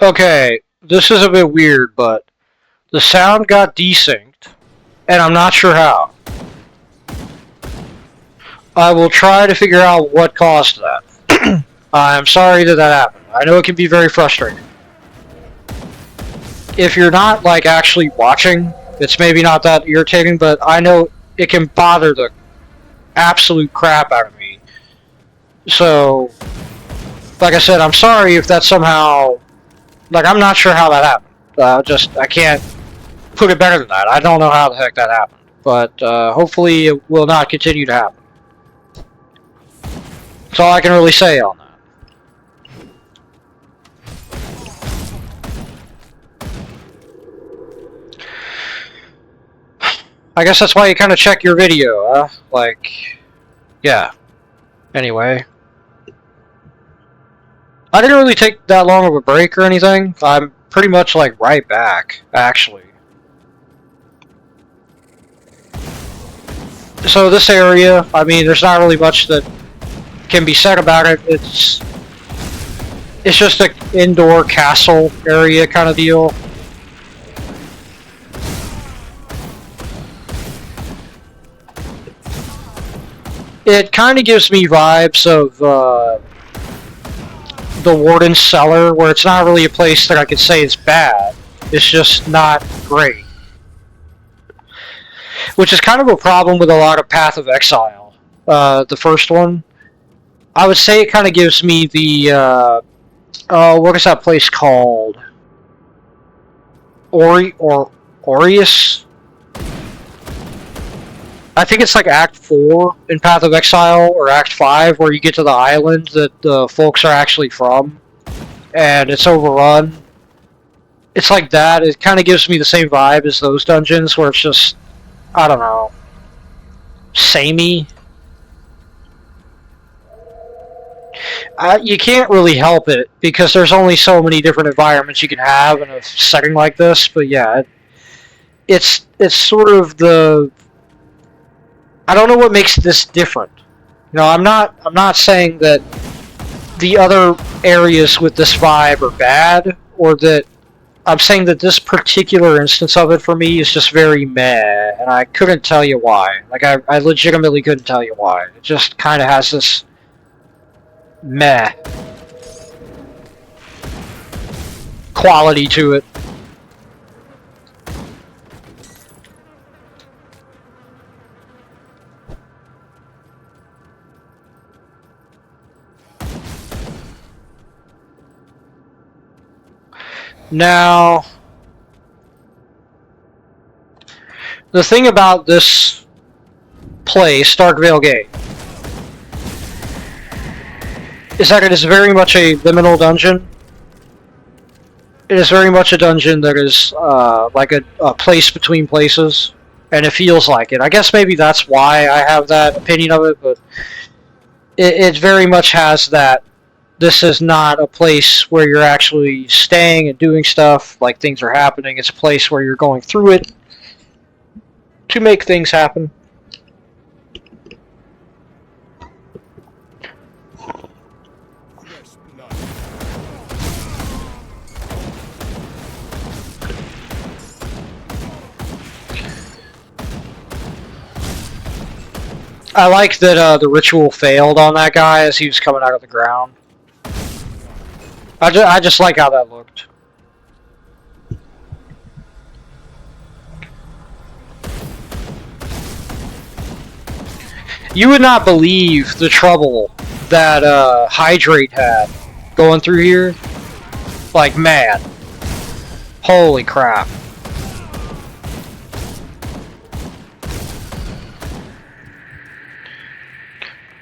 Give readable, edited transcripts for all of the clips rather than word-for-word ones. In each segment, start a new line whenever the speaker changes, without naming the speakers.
Okay, this is a bit weird, but the sound got desynced, and I'm not sure how. I will try to figure out what caused that. I'm sorry that that happened. I know it can be very frustrating. If you're not, like, actually watching, it's maybe not that irritating, but I know it can bother the absolute crap out of me. So, like I said, I'm sorry if that's somehow... Like, I'm not sure how that happened. I can't put it better than that. I don't know how the heck that happened. But, hopefully it will not continue to happen. That's all I can really say on that. I guess that's why you kind of check your video, Like, yeah. Anyway. I didn't really take that long of a break or anything. I'm pretty much, like, right back, actually. So this area, I mean, there's not really much that can be said about it. It's just an indoor castle area kind of deal. It kind of gives me vibes of the Warden's Cellar, where it's not really a place that I could say is bad. It's just not great. Which is kind of a problem with a lot of Path of Exile. The first one. I would say it kind of gives me the, what is that place called? Aureus? I think it's like Act 4 in Path of Exile, or Act 5, where you get to the island that the folks are actually from, and it's overrun. It's like that. It kind of gives me the same vibe as those dungeons, where it's just, I don't know, samey. You can't really help it, because there's only so many different environments you can have in a setting like this, but yeah, it's sort of the... I don't know what makes this different. You know, I'm not saying that the other areas with this vibe are bad, or that... I'm saying that this particular instance of it for me is just very meh, and I couldn't tell you why. Like, I legitimately couldn't tell you why. It just kind of has this meh quality to it. Now, the thing about this place, Starkvale Gate, is that it is very much a liminal dungeon. It is very much a dungeon that is like a place between places, and it feels like it. I guess maybe that's why I have that opinion of it, but it very much has that. This is not a place where you're actually staying and doing stuff, like things are happening. It's a place where you're going through it to make things happen. I like that the ritual failed on that guy as he was coming out of the ground. I just like how that looked. You would not believe the trouble that Hydrate had going through here. Like, mad. Holy crap.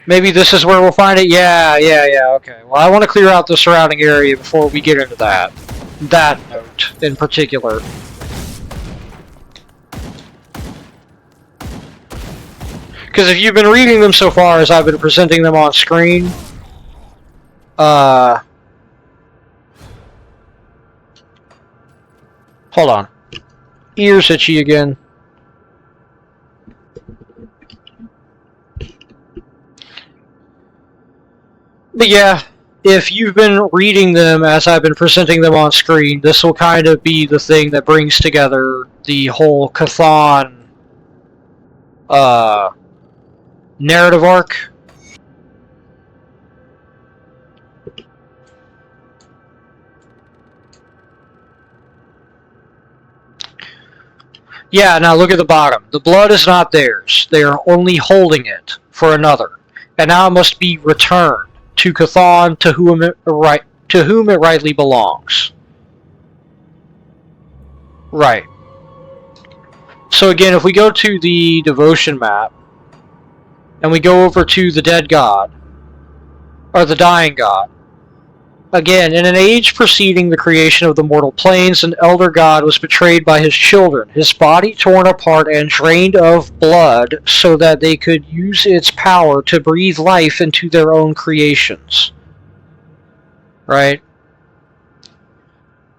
Maybe this is where we'll find it? Yeah, okay. Well, I want to clear out the surrounding area before we get into that. That note, in particular. Because if you've been reading them so far as I've been presenting them on screen, hold on. Ears itchy again. But yeah, if you've been reading them as I've been presenting them on screen, this will kind of be the thing that brings together the whole Chthon narrative arc. Yeah, now look at the bottom. The blood is not theirs. They are only holding it for another. And now it must be returned to Chthon, to whom it rightly belongs. Right. So again, if we go to the devotion map, and we go over to the dead god, or the dying god, again, in an age preceding the creation of the mortal planes, an elder god was betrayed by his children, his body torn apart and drained of blood so that they could use its power to breathe life into their own creations. Right?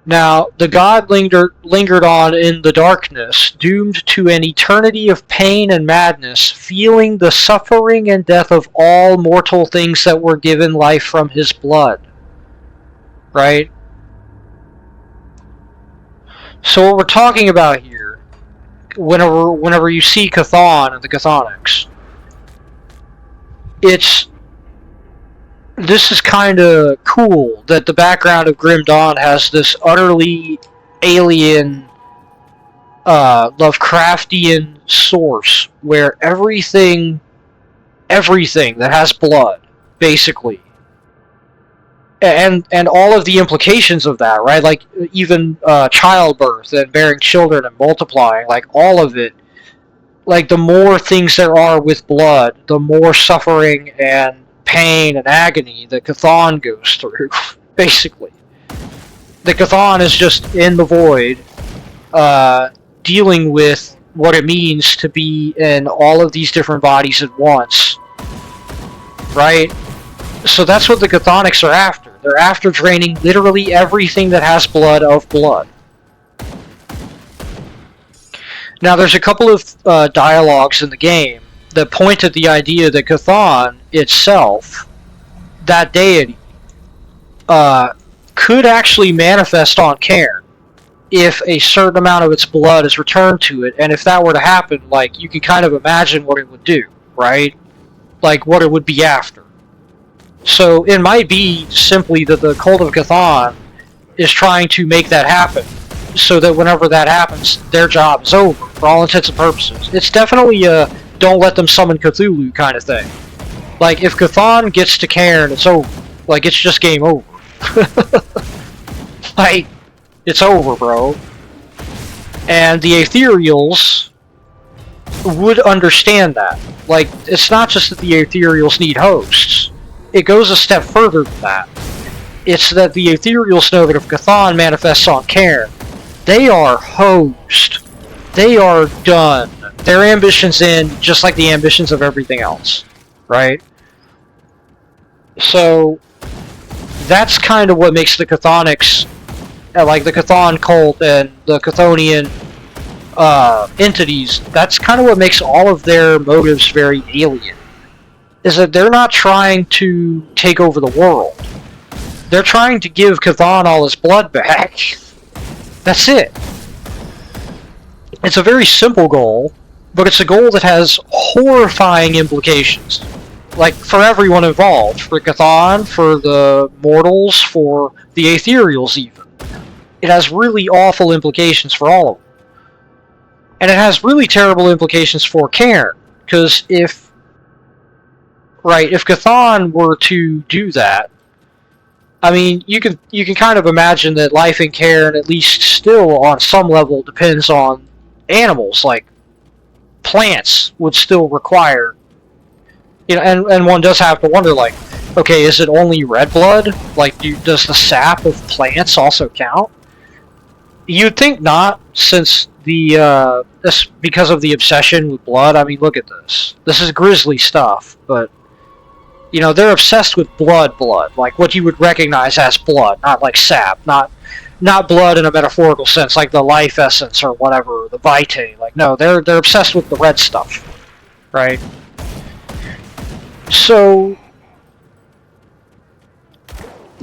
Now, the god lingered on in the darkness, doomed to an eternity of pain and madness, feeling the suffering and death of all mortal things that were given life from his blood. Right? So what we're talking about here, whenever you see Chthon and the Chthonics, this is kind of cool that the background of Grim Dawn has this utterly alien, Lovecraftian source where everything that has blood, basically, and all of the implications of that, right? Like even childbirth and bearing children and multiplying, like all of it. Like the more things there are with blood, the more suffering and pain and agony that Chthon goes through. Basically, the Chthon is just in the void, dealing with what it means to be in all of these different bodies at once. Right? So that's what the Chthonics are after. They're after draining literally everything that has blood of blood. Now, there's a couple of dialogues in the game that point at the idea that Chthon itself, that deity, could actually manifest on Cairn if a certain amount of its blood is returned to it, and if that were to happen, like, you can kind of imagine what it would do, right? Like, what it would be after. So it might be simply that the Cult of Chthon is trying to make that happen, so that whenever that happens, their job is over, for all intents and purposes. It's definitely a don't let them summon Cthulhu kind of thing. Like, if Chthon gets to Cairn, it's over. Like, it's just game over. Like, it's over, bro. And the Ethereals would understand that. Like, it's not just that the Ethereals need hosts. It goes a step further than that. It's that the Ethereals know that if Chthon manifests on Cairn, they are hosed. They are done. Their ambitions end, just like the ambitions of everything else. Right? So, that's kind of what makes the Chthonics, like the Chthon cult and the Chthonian entities, that's kind of what makes all of their motives very alien. Is that they're not trying to take over the world. They're trying to give Chthon all his blood back. That's it. It's a very simple goal, but it's a goal that has horrifying implications. Like, for everyone involved. For Chthon, for the mortals, for the Ethereals even. It has really awful implications for all of them. And it has really terrible implications for Cairn, because if Chthon were to do that, I mean, you can kind of imagine that life in Cairn, at least still on some level, depends on animals. Like, plants would still require, you know, and one does have to wonder, like, okay, is it only red blood? Like, does the sap of plants also count? You'd think not, since because of the obsession with blood. I mean, look at this. This is grisly stuff, but you know, they're obsessed with blood, like what you would recognize as blood, not like sap, not blood in a metaphorical sense, like the life essence or whatever, the vitae. Like, no, they're obsessed with the red stuff, right? So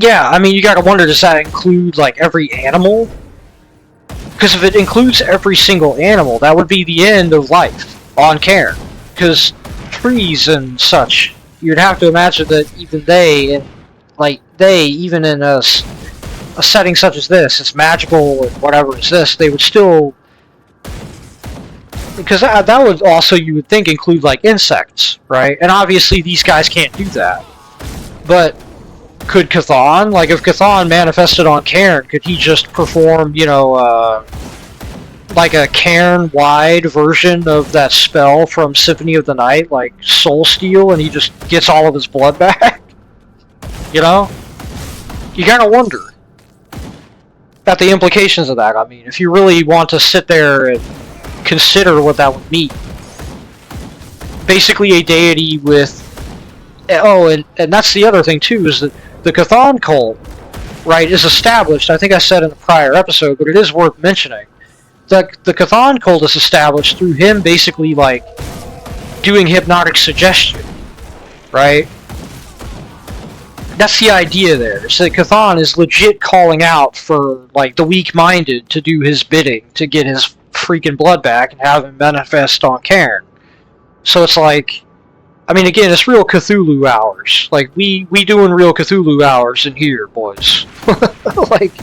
Yeah, I mean, you gotta wonder, does that include, like, every animal? Because if it includes every single animal, that would be the end of life on Cairn. Because trees and such, you'd have to imagine that even they, even in a setting such as this, it's magical and whatever it's this, they would still... Because that would also, you would think, include, like, insects, right? And obviously these guys can't do that. But could Cthon, like, if Cthon manifested on Cairn, could he just perform, you know, like a Cairn-wide version of that spell from Symphony of the Night, like Soul Steal, and he just gets all of his blood back? You know? You gotta wonder at the implications of that. I mean, if you really want to sit there and consider what that would mean. Basically a deity with... Oh, and that's the other thing, too, is that the Cthon cult, right, is established. I think I said in a prior episode, but it is worth mentioning. The Cthon cult is established through him basically, like, doing hypnotic suggestion, right? That's the idea there. So Cthon is legit calling out for, like, the weak-minded to do his bidding, to get his freaking blood back and have him manifest on Cairn. So it's like... I mean, again, it's real Cthulhu hours. Like, we doing real Cthulhu hours in here, boys. Like...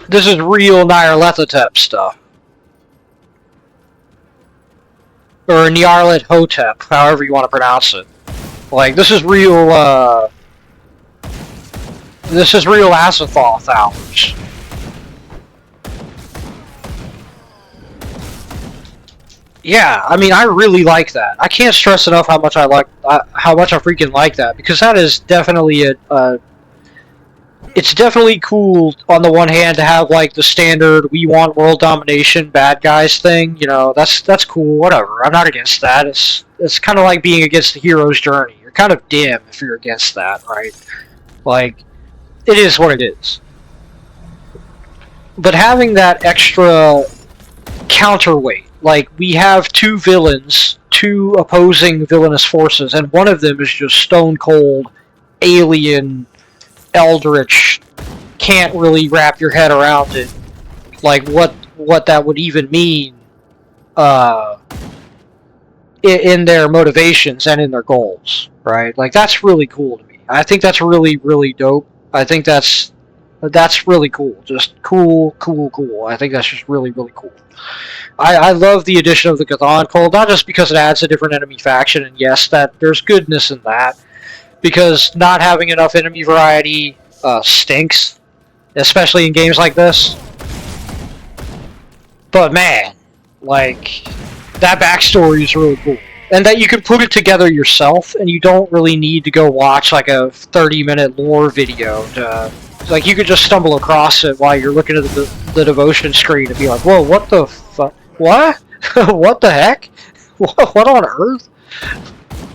This is real Nyarlathotep stuff. Or Nyarlathotep, however you want to pronounce it. Like, this is real, This is real Azathoth hours. Yeah, I mean, I really like that. I can't stress enough how much I freaking like that, because that is definitely it's definitely cool on the one hand to have, like, the standard we want world domination bad guys thing. You know, that's cool, whatever. I'm not against that. It's kind of like being against the hero's journey. You're kind of dim if you're against that, right? Like, it is what it is. But having that extra counterweight, like, we have two villains, two opposing villainous forces, and one of them is just stone cold, alien, eldritch, can't really wrap your head around it, like what that would even mean in their motivations and in their goals, right? Like, that's really cool to me. I think that's really, really dope. I think that's really cool. Just cool. I think that's just really, really cool. I love the addition of the Cthon cult, not just because it adds a different enemy faction, and yes, that there's goodness in that, because not having enough enemy variety stinks, especially in games like this. But man, like, that backstory is really cool. And that you can put it together yourself, and you don't really need to go watch, like, a 30-minute lore video to... Like, you could just stumble across it while you're looking at the devotion screen and be like, whoa, what the fuck? What? What the heck? What on earth?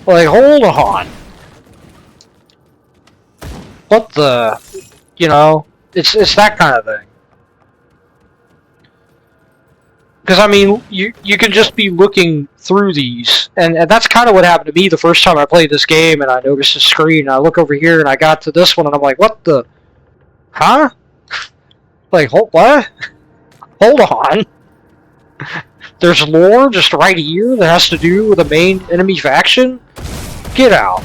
Like, hold on. What the... You know? It's that kind of thing. Because, I mean, you can just be looking through these, and that's kind of what happened to me the first time I played this game, and I noticed the screen, and I look over here, and I got to this one, and I'm like, what the... Huh? Like, what? Hold on. There's lore just right here that has to do with the main enemy faction? Get out.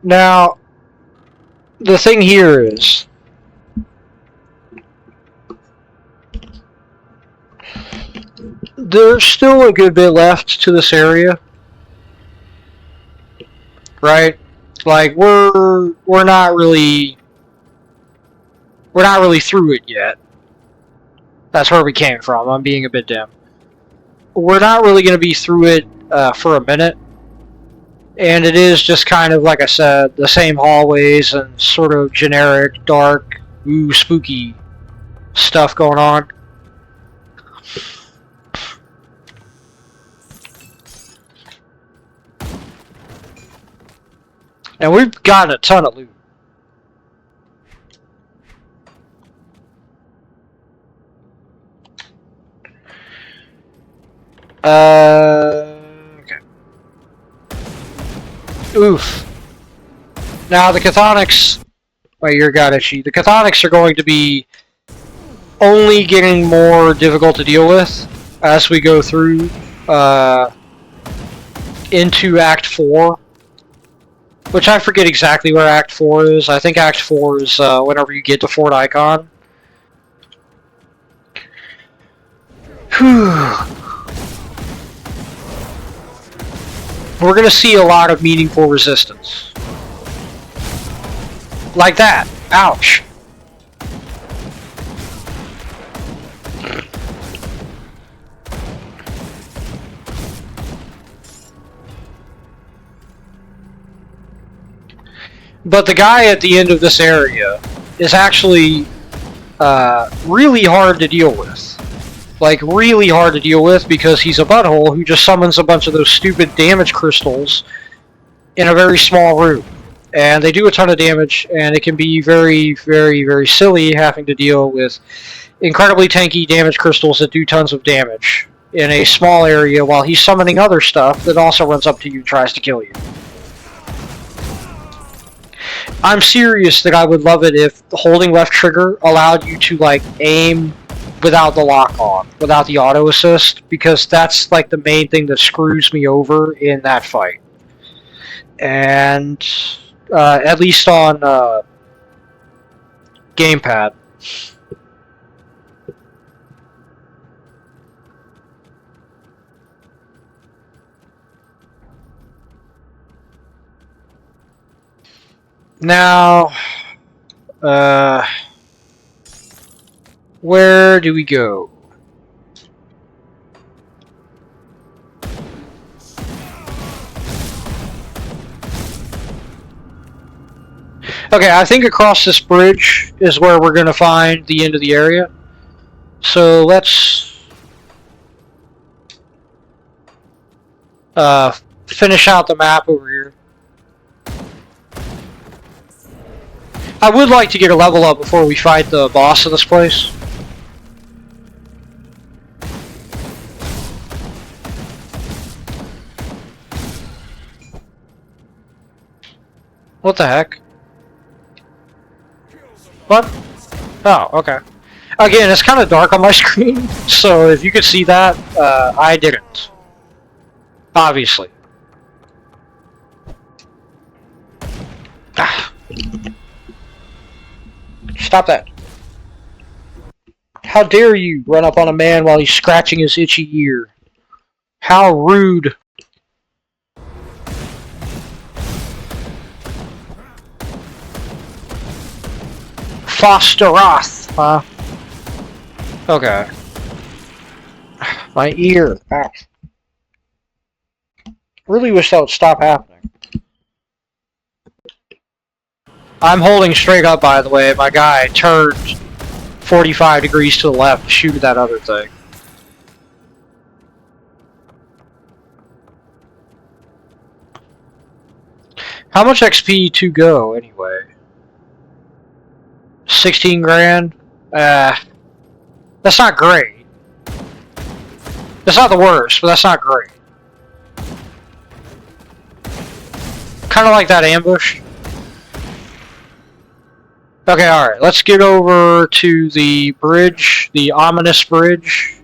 Now, the thing here is... There's still a good bit left to this area, right? Like, we're not really through it yet. That's where we came from. I'm being a bit dim. We're not really going to be through it for a minute, and it is just kind of, like I said, the same hallways and sort of generic, dark, ooh, spooky stuff going on. And we've gotten a ton of loot. Okay. Oof. Now the chthonics... Wait, you're Gadashi. The chthonics are going to be only getting more difficult to deal with as we go through into Act 4. Which I forget exactly where Act 4 is. I think Act 4 is whenever you get to Fort Icon. Whew. We're going to see a lot of meaningful resistance. Like that. Ouch. But the guy at the end of this area is actually really hard to deal with. Like, really hard to deal with because he's a butthole who just summons a bunch of those stupid damage crystals in a very small room. And they do a ton of damage, and it can be very, very, very silly having to deal with incredibly tanky damage crystals that do tons of damage in a small area while he's summoning other stuff that also runs up to you and tries to kill you. I'm serious that I would love it if holding left trigger allowed you to, like, aim without the lock on, without the auto assist, because that's, like, the main thing that screws me over in that fight. And at least on gamepad. Now, where do we go? Okay, I think across this bridge is where we're going to find the end of the area. So let's finish out the map over here. I would like to get a level up before we fight the boss of this place. What the heck? What? Oh, okay. Again, it's kind of dark on my screen, so if you could see that, I didn't. Obviously. Ah. Stop that. How dare you run up on a man while he's scratching his itchy ear? How rude. Fosteroth, huh? Okay. My ear. Ah. Really wish that would stop happening. I'm holding straight up, by the way. My guy turned 45 degrees to the left to shoot at that other thing. How much XP to go, anyway? 16 grand? That's not great. That's not the worst, but that's not great. Kind of like that ambush. Okay, alright, let's get over to the bridge, the ominous bridge.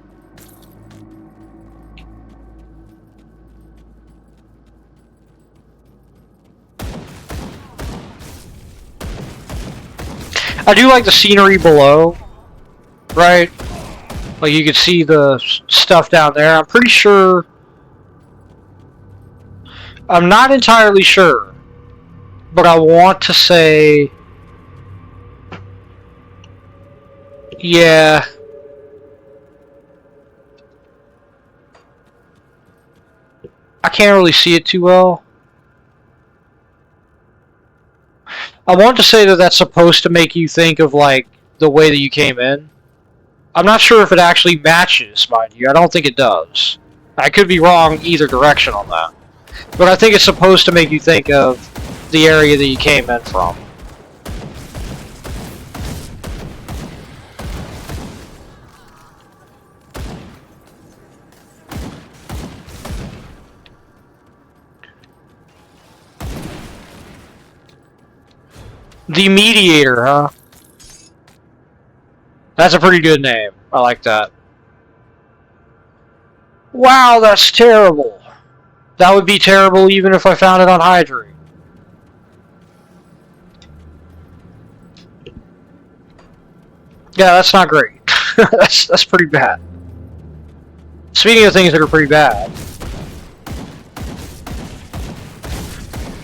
I do like the scenery below, right? Like you can see the stuff down there. I'm pretty sure... I'm not entirely sure, but I want to say... Yeah. I can't really see it too well. I want to say that that's supposed to make you think of, like, the way that you came in. I'm not sure if it actually matches, mind you. I don't think it does. I could be wrong either direction on that. But I think it's supposed to make you think of the area that you came in from. The Mediator, huh? That's a pretty good name. I like that. Wow, that's terrible. That would be terrible even if I found it on Hydrate. Yeah, that's not great. that's pretty bad. Speaking of things that are pretty bad.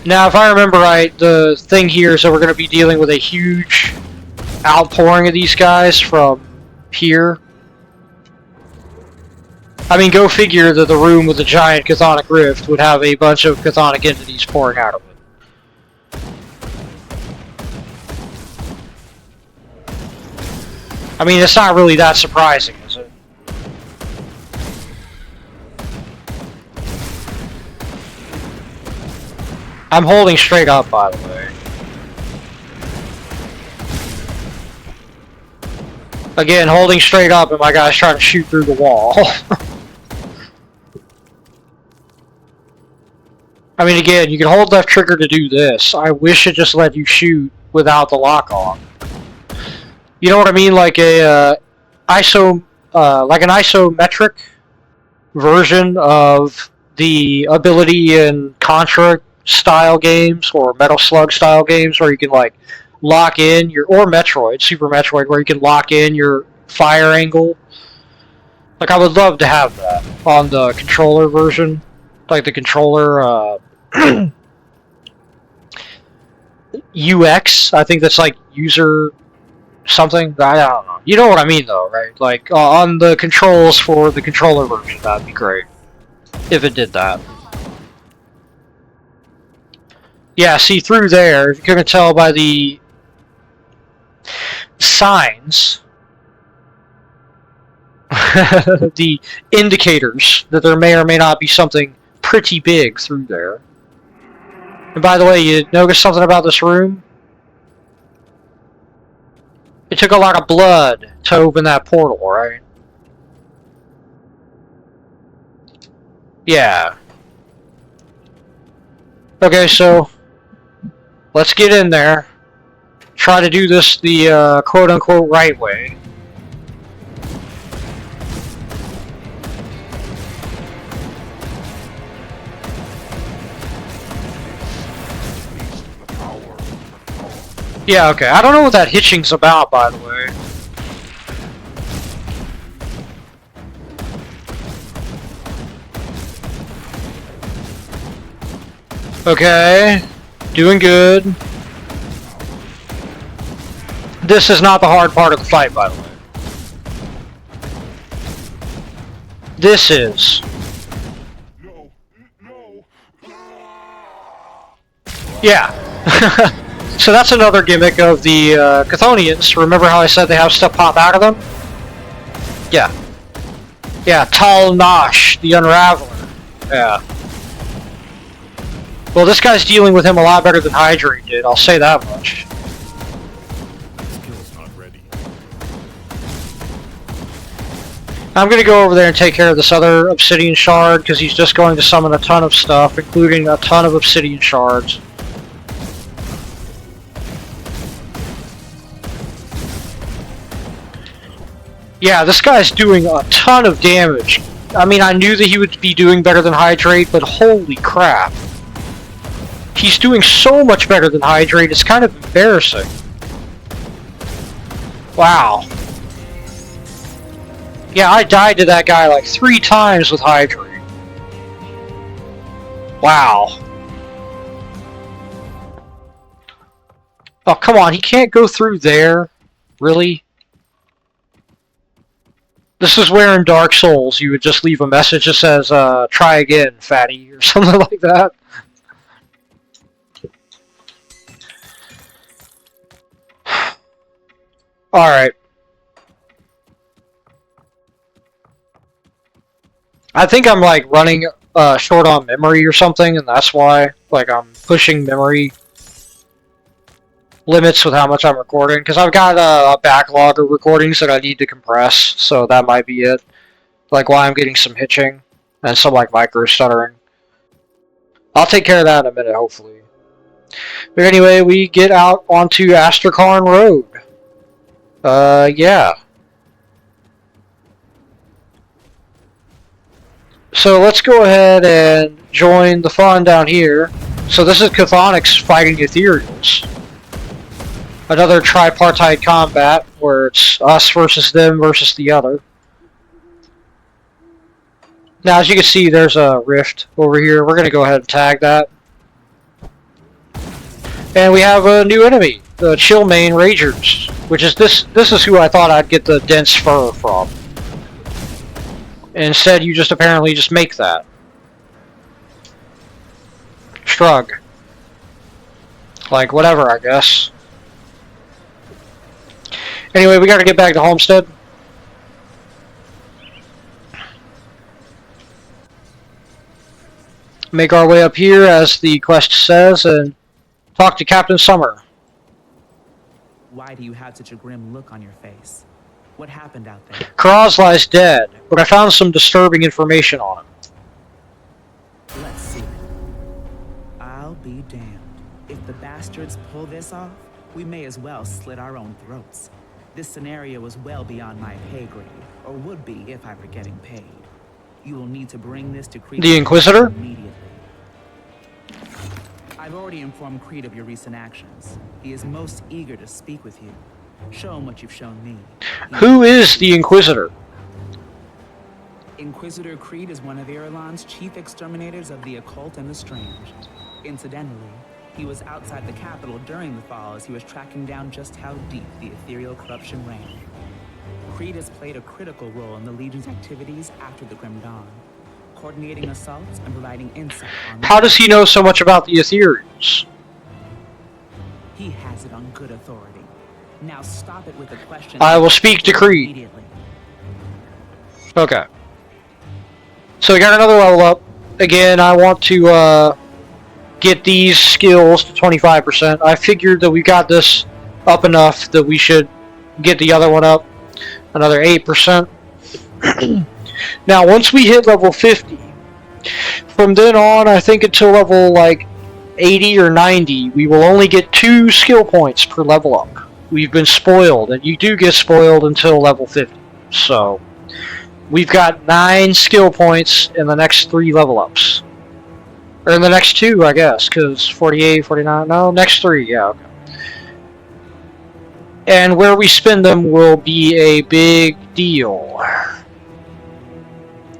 Now, if I remember right, the thing here is that we're going to be dealing with a huge outpouring of these guys from here. I mean, go figure that the room with the giant chthonic rift would have a bunch of chthonic entities pouring out of it. I mean, it's not really that surprising, is it? I'm holding straight up, by the way. Again, holding straight up, and my guy's trying to shoot through the wall. I mean, again, you can hold left trigger to do this. I wish it just let you shoot without the lock on. You know what I mean? Like a like an isometric version of the ability in Contra style games or Metal Slug style games where you can like lock in your, or Metroid, Super Metroid, where you can lock in your fire angle. Like, I would love to have that on the controller version. Like the controller UX, I think that's like user something. I don't know. You know what I mean, though, right? Like on the controls for the controller version, that'd be great if it did that. Yeah, see, through there, you can tell by the signs, the indicators, that there may or may not be something pretty big through there. And by the way, you notice something about this room? It took a lot of blood to open that portal, right? Yeah. Okay, so let's get in there. Try to do this the quote-unquote right way. Yeah, okay. I don't know what that hitching's about, by the way. Okay. Doing good. This is not the hard part of the fight, by the way. This is. Yeah. So that's another gimmick of the Chthonians. Remember how I said they have stuff pop out of them? Yeah. Yeah, Tal Nosh, the Unraveler. Yeah. Well, this guy's dealing with him a lot better than Hydrate did, I'll say that much.
Skill's not ready.
I'm gonna go over there and take care of this other Obsidian Shard, because he's just going to summon a ton of stuff, including a ton of Obsidian Shards. Yeah, this guy's doing a ton of damage. I mean, I knew that he would be doing better than Hydrate, but holy crap. He's doing so much better than Hydrate, it's kind of embarrassing. Wow. Yeah, I died to that guy like 3 times with Hydrate. Wow. Oh, come on, he can't go through there? Really? This is where in Dark Souls you would just leave a message that says, try again, fatty, or something like that. Alright. I think I'm like running short on memory or something, and that's why like I'm pushing memory limits with how much I'm recording, because I've got a backlog of recordings that I need to compress, so that might be it. Like why I'm getting some hitching and some like micro stuttering. I'll take care of that in a minute, hopefully. But anyway, we get out onto Astrakarn Road. Yeah. So let's go ahead and join the fun down here. So this is Chthonics fighting Ethereals. Another tripartite combat where it's us versus them versus the other. Now, as you can see, there's a rift over here. We're going to go ahead and tag that. And we have a new enemy, the Chillmane Ragers, which is this is who I thought I'd get the dense fur from. Instead, you just apparently just make that. Shrug. Like, whatever, I guess. Anyway, we gotta get back to Homestead. Make our way up here, as the quest says, and talk to Captain Summer.
Why do you have such a grim look on your face? What happened out there?
Karaz lies dead, but I found some disturbing information on him.
Let's see. I'll be damned. If the bastards pull this off, we may as well slit our own throats. This scenario is well beyond my pay grade, or would be if I were getting paid. You will need to bring this to Creed.
The Inquisitor?
Immediately. I've already informed Creed of your recent actions. He is most eager to speak with you. Show him what you've shown me.
Who is the Inquisitor?
Inquisitor Creed is one of Irulan's chief exterminators of the occult and the strange. Incidentally, he was outside the capital during the fall as he was tracking down just how deep the ethereal corruption ran. Creed has played a critical role in the Legion's activities after the Grim Dawn, coordinating assaults and providing insight on...
How does he know so much about the Ethereals?
He has it on good authority. Now stop it with the question...
I will speak to Creed. Immediately. Okay. So we got another level up. Again, I want to get these skills to 25%. I figured that we got this up enough that we should get the other one up another 8%. Now, once we hit level 50, from then on, I think until level like 80 or 90, we will only get 2 skill points per level up. We've been spoiled, and you do get spoiled until level 50. So, we've got 9 skill points in the next 3 level ups. Or in the next 2, I guess, because 48, 49, no, next 3, yeah, okay. And where we spend them will be a big deal.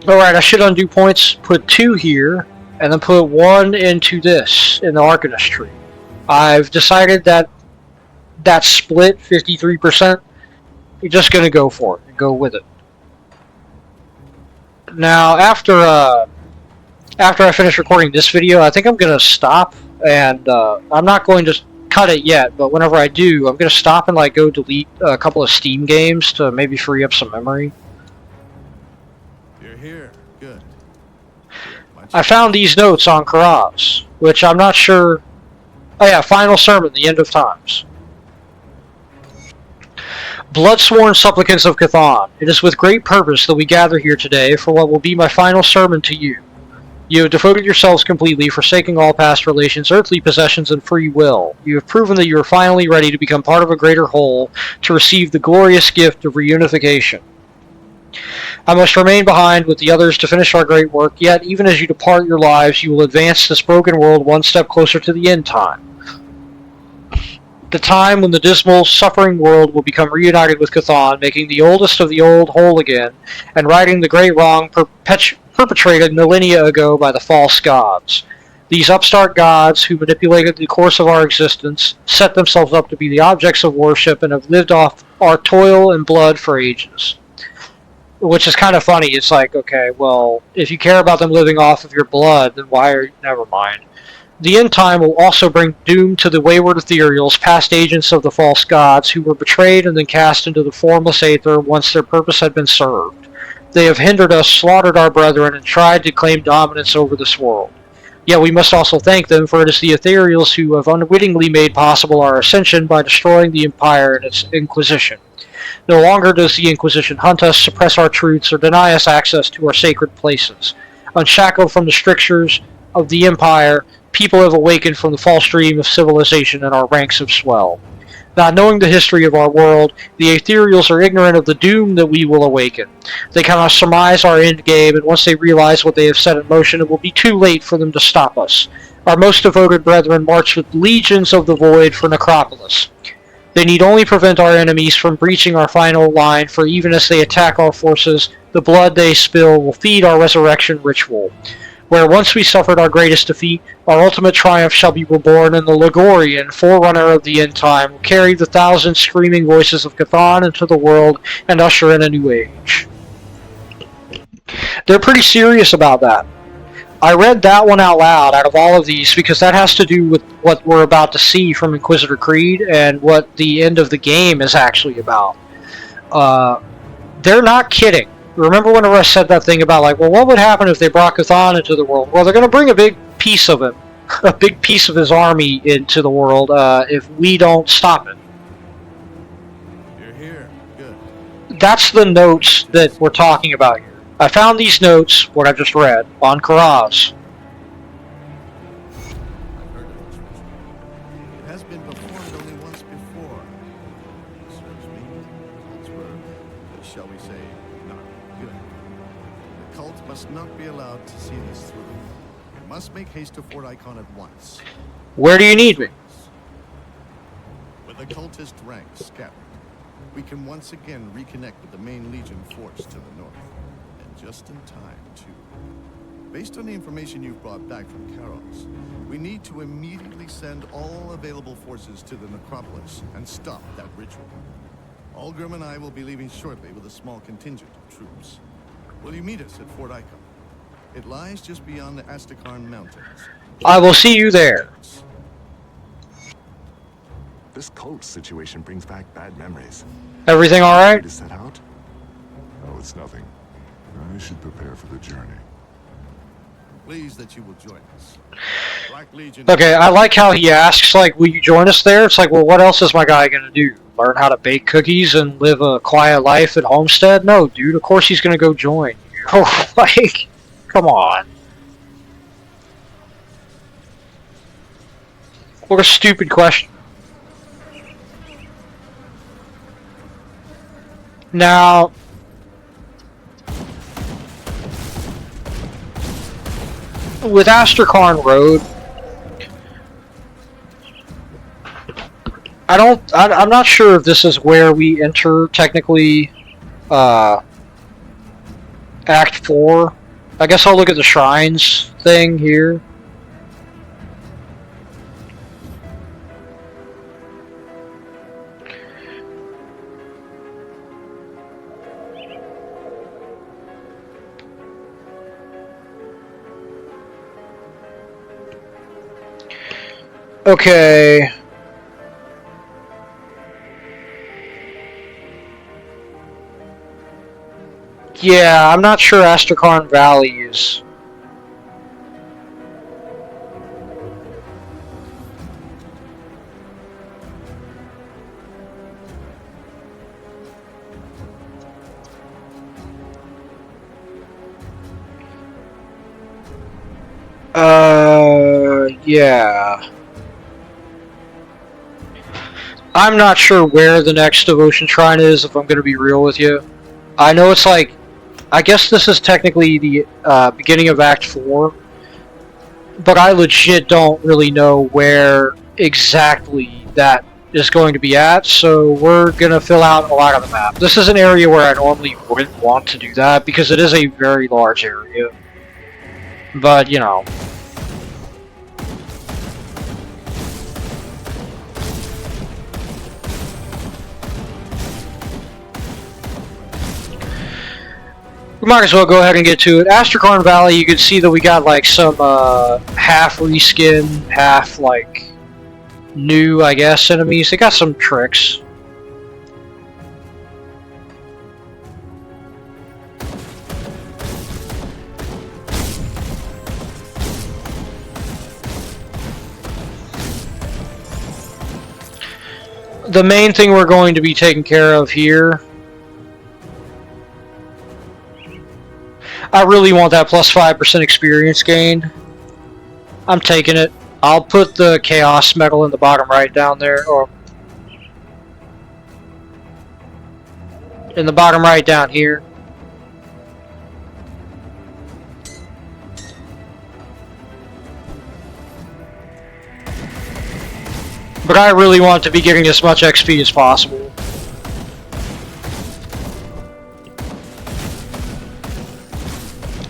Alright, I should undo points, put 2 here, and then put 1 into this, in the Arcanist tree. I've decided that that split, 53%, you're just going to go for it, and go with it. Now, after I finish recording this video, I think I'm going to stop, and I'm not going to cut it yet, but whenever I do, I'm going to stop and like go delete a couple of Steam games to maybe free up some memory.
You're here. Good.
I found these notes on Karaz, which I'm not sure... Oh yeah, Final Sermon, the End of Times. Bloodsworn supplicants of Chthon, it is with great purpose that we gather here today for what will be my final sermon to you. You have devoted yourselves completely, forsaking all past relations, earthly possessions, and free will. You have proven that you are finally ready to become part of a greater whole, to receive the glorious gift of reunification. I must remain behind with the others to finish our great work, yet even as you depart your lives, you will advance this broken world one step closer to the end time. The time when the dismal, suffering world will become reunited with Chthon, making the oldest of the old whole again, and righting the great wrong perpetrated millennia ago by the false gods. These upstart gods, who manipulated the course of our existence, set themselves up to be the objects of worship, and have lived off our toil and blood for ages. Which is kind of funny. It's like, okay, well, if you care about them living off of your blood, then why are you... Never mind. The end time will also bring doom to the wayward ethereals, past agents of the false gods, who were betrayed and then cast into the formless aether once their purpose had been served. They have hindered us, slaughtered our brethren, and tried to claim dominance over this world. Yet we must also thank them, for it is the Ethereals who have unwittingly made possible our ascension by destroying the Empire and its Inquisition. No longer does the Inquisition hunt us, suppress our truths, or deny us access to our sacred places. Unshackled from the strictures of the Empire, people have awakened from the false dream of civilization, and our ranks have swelled. Not knowing the history of our world, the Ethereals are ignorant of the doom that we will awaken. They cannot surmise our end game, and once they realize what they have set in motion, it will be too late for them to stop us. Our most devoted brethren march with legions of the void for Necropolis. They need only prevent our enemies from breaching our final line, for even as they attack our forces, the blood they spill will feed our resurrection ritual. Where once we suffered our greatest defeat, our ultimate triumph shall be reborn, and the Ligorian, forerunner of the end time, will carry the thousand screaming voices of Cthon into the world and usher in a new age. They're pretty serious about that. I read that one out loud out of all of these because that has to do with what we're about to see from Inquisitor Creed and what the end of the game is actually about. They're not kidding. Remember when Rush said that thing about, like, well, what would happen if they brought Cthon into the world? Well, they're going to bring a big piece of him, a big piece of his army into the world if we don't stop it.
You're here. Good.
That's the notes that we're talking about here. I found these notes, what I've just read, on Karaz.
I've heard of this ritual. It has been performed only once before. Serves me. Cults were, shall we say, not good. The cult must not be allowed to see this through. We must make haste to Fort Icon at once.
Where do you need me?
With the cultist ranks scattered, we can once again reconnect with the main Legion force to the north. And just in time, too. Based on the information you've brought back from Karos, we need to immediately send all available forces to the necropolis and stop that ritual. Algrim and I will be leaving shortly with a small contingent of troops. Will you meet us at Fort Icon? It lies just beyond the Astakarn Mountains.
I will see you there.
This cult situation brings back bad memories.
Everything alright?
To set out?
Oh, it's nothing. I should prepare for the journey.
Pleased that you will join us. Black Legion.
Okay, I like how he asks, like, will you join us there? It's like, well, what else is my guy gonna do? Learn how to bake cookies and live a quiet life at Homestead? No, dude, of course he's gonna go join you. Like, come on. What a stupid question. Now, with Astrakarn Road, I'm not sure if this is where we enter, technically, Act 4. I guess I'll look at the shrines thing here. Okay. Yeah, I'm not sure Astrakarn Valley is. Yeah. I'm not sure where the next devotion shrine is, if I'm going to be real with you. I know it's like, I guess this is technically the beginning of Act 4, but I legit don't really know where exactly that is going to be at, so we're going to fill out a lot of the map. This is an area where I normally wouldn't want to do that, because it is a very large area. But, you know. We might as well go ahead and get to it. Astrakarn Valley, you can see that we got like some half reskin, half like new, I guess, enemies. They got some tricks. the main thing we're going to be taking care of here. I really want that plus 5% experience gain. I'm taking it. I'll put the chaos metal in the bottom right down there, or in the bottom right down here. But I really want to be getting as much XP as possible.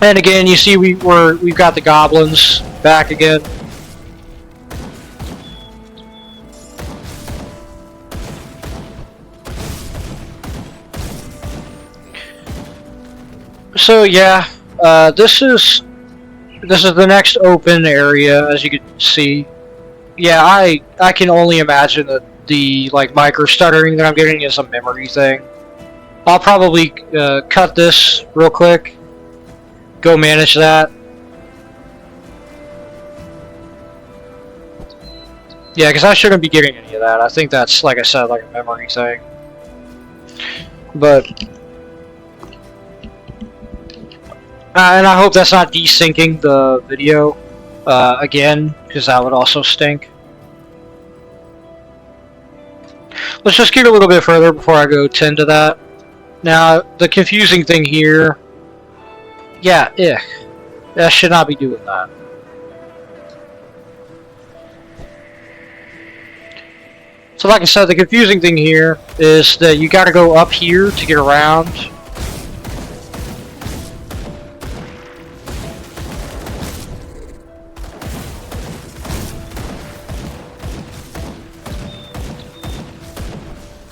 And again, you see we've got the goblins back again. So yeah, this is the next open area, as you can see. Yeah, I can only imagine that the like micro stuttering that I'm getting is a memory thing. I'll probably cut this real quick. Go manage that. Yeah, because I shouldn't be getting any of that. I think that's, like I said, like a memory thing. But and I hope that's not desyncing the video again, because that would also stink. Let's just get a little bit further before I go tend to that. Now, the confusing thing here, yeah, that should not be doing that. So like I said, the confusing thing here is that you gotta go up here to get around.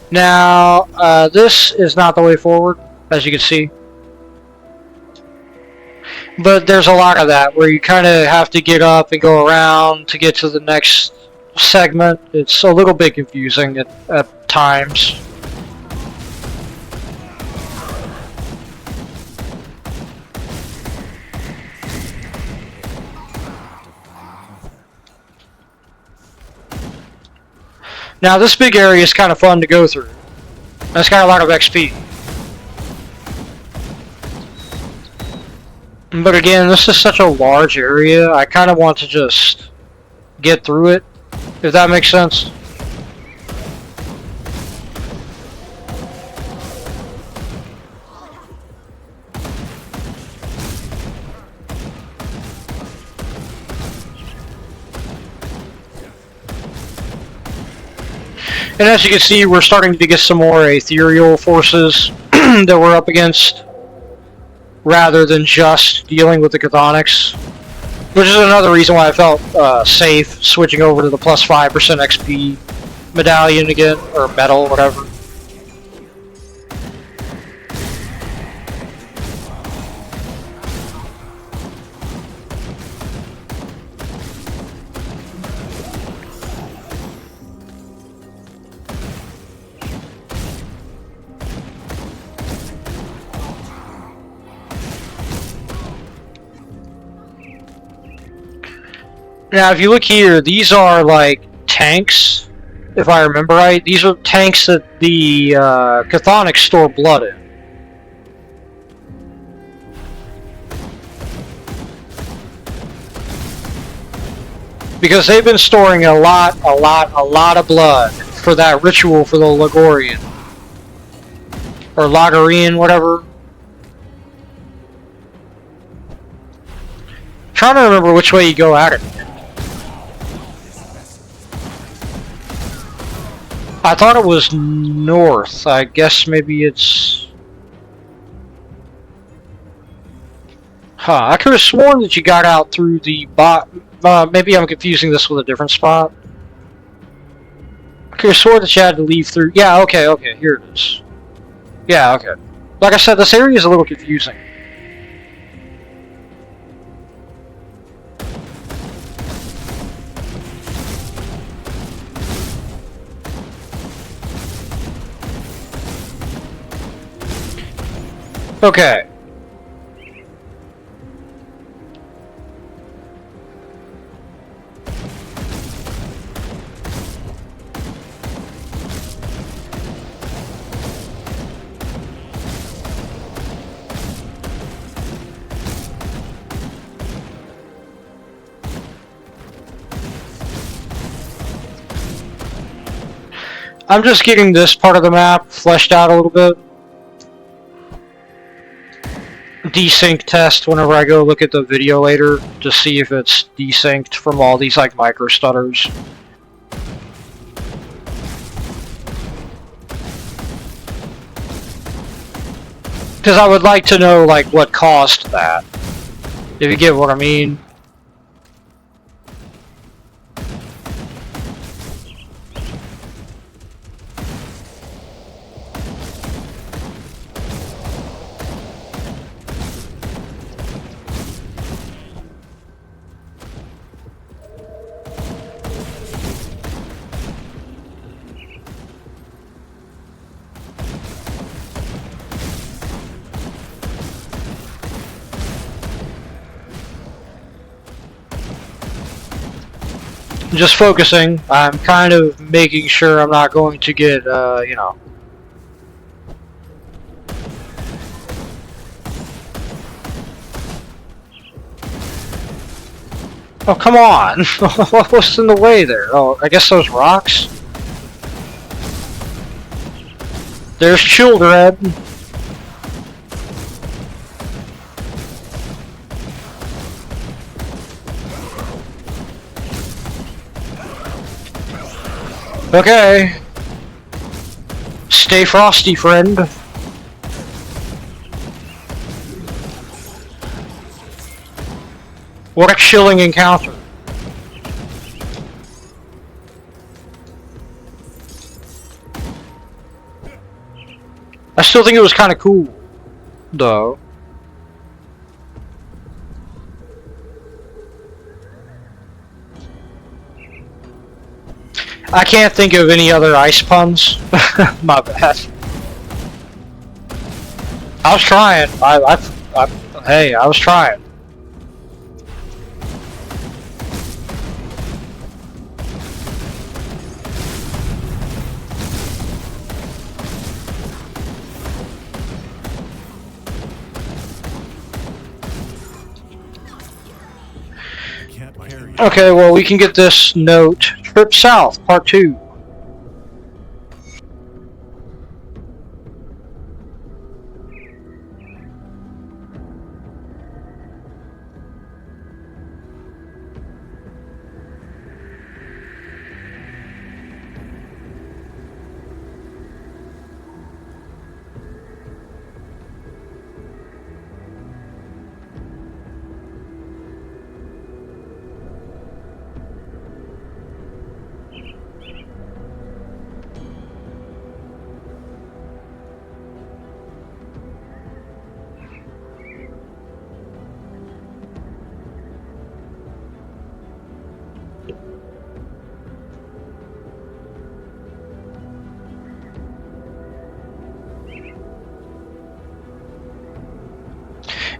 Now, this is not the way forward, as you can see. But there's a lot of that, where you kind of have to get up and go around to get to the next segment. It's a little bit confusing at times. Now this big area is kind of fun to go through. It's got a lot of XP. But again, this is such a large area, I kind of want to just get through it, if that makes sense. And as you can see, we're starting to get some more ethereal forces that we're up against, rather than just dealing with the chthonics. Which is another reason why I felt safe switching over to the plus 5% XP medallion again, or medal, whatever. Now, if you look here, these are like tanks, if I remember right. These are tanks that the chthonics store blood in. Because they've been storing a lot of blood for that ritual for the Lagorian. Or Lagorian, whatever. I'm trying to remember which way you go at it. I thought it was north. I guess maybe it's... Huh, I could have sworn that you got out through the maybe I'm confusing this with a different spot. I could have sworn that you had to leave through... Yeah, okay, here it is. Yeah, okay. Like I said, this area is a little confusing. Okay. I'm just getting this part of the map fleshed out a little bit. Desync test whenever I go look at the video later to see if it's desynced from all these like micro stutters. Because I would like to know like what caused that. If you get what I mean. Just focusing. I'm kind of making sure I'm not going to get, you know. Oh, come on! What's in the way there? Oh, I guess those rocks? There's children! Okay. Stay frosty, friend. What a chilling encounter. I still think it was kind of cool, though. I can't think of any other ice puns. My bad. I was trying. Hey, I was trying. Okay, well, we can get this note. Trip south, part 2.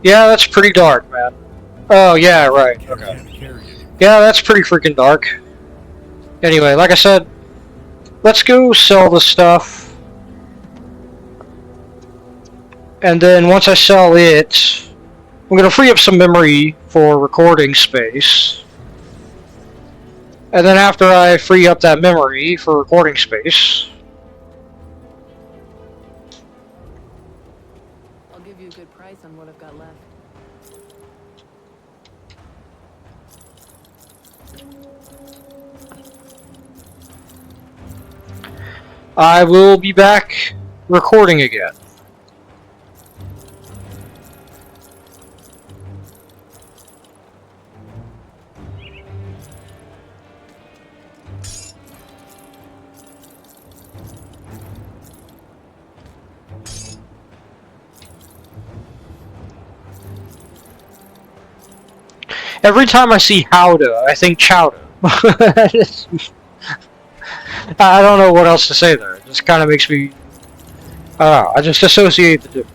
Yeah, that's pretty dark, man. Oh, yeah, right. Okay. Yeah, that's pretty freaking dark. Anyway, like I said, let's go sell the stuff. And then once I sell it, I'm going to free up some memory for recording space. And then after I free up that memory for recording space,
I'll give you a good price on what I've got left.
I will be back recording again. Every time I see Howda, I think Chowda. I don't know what else to say there. It just kind of makes me... I don't know. I just associate the two.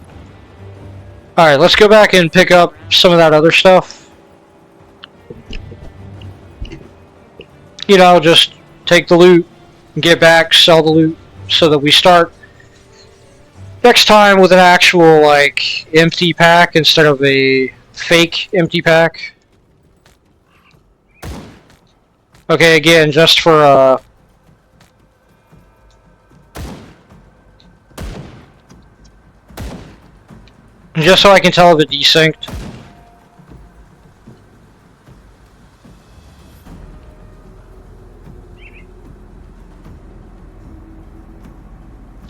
Alright, let's go back and pick up some of that other stuff. You know, just take the loot, get back, sell the loot, so that we start next time with an actual, like, empty pack instead of a fake empty pack. Okay, again, just for Just so I can tell if it desynced.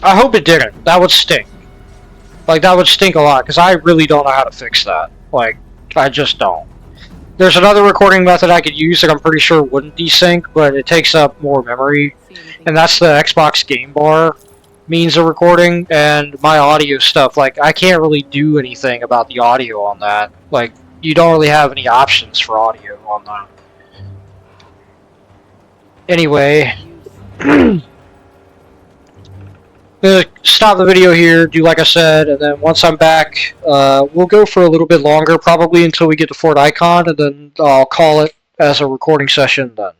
I hope it didn't. That would stink. Like, that would stink a lot, because I really don't know how to fix that. Like, I just don't. There's another recording method I could use that I'm pretty sure wouldn't desync, but it takes up more memory, and that's the Xbox Game Bar means of recording, and my audio stuff, like, I can't really do anything about the audio on that. Like, you don't really have any options for audio on that. Anyway, gonna stop the video here, do like I said, and then once I'm back, we'll go for a little bit longer, probably until we get to Fort Icon, and then I'll call it as a recording session then.